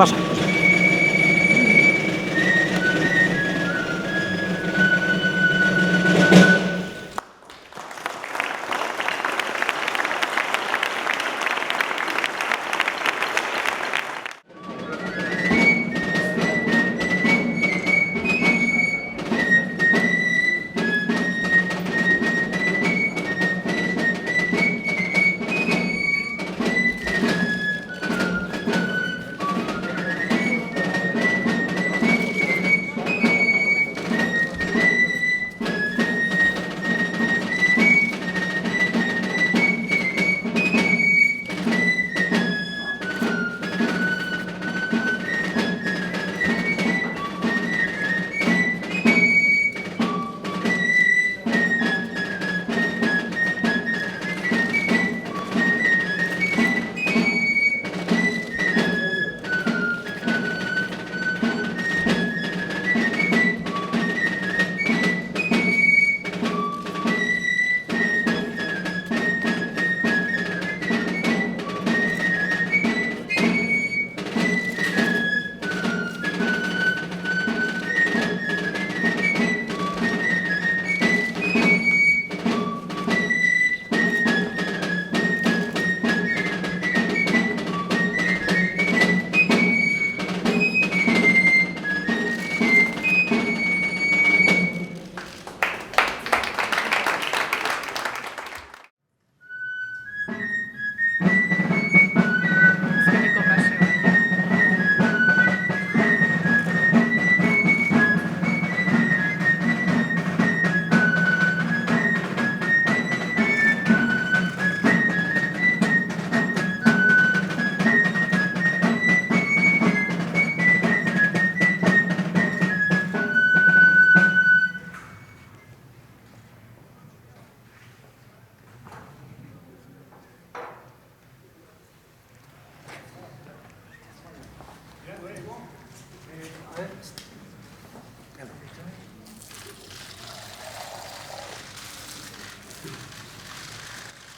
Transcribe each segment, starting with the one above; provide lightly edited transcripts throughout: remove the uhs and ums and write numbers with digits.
pasa.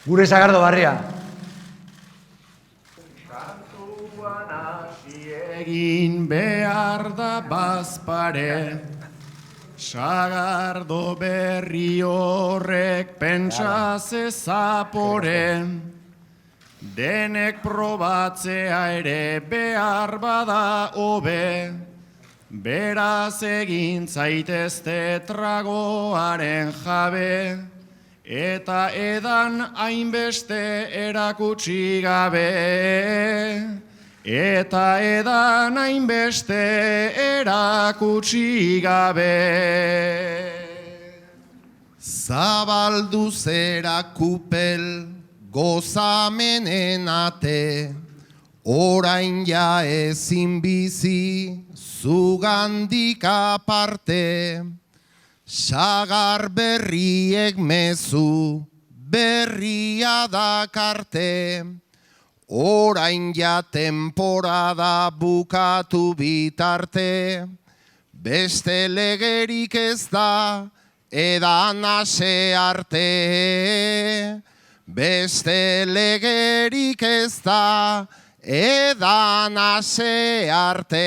Gure Sagardo Barria. Kantuan hasi egin behar da bazpare, Sagardo berri horrek pentsa zezapore, denek probatzea ere behar bada hobe, beraz egin zaitezte tragoaren jabe, eta edan hainbeste erakutsi gabe. Eta edan hainbeste erakutsi gabe. Zabaldu zera kupel gozamenen ate, orain ja ezin bizi zugandik aparte. Sagar berriek mezu berria dakarte, orain ja temporada bukatu bitarte. Beste legerik ez da edan ase arte. Beste legerik ez da edan ase arte.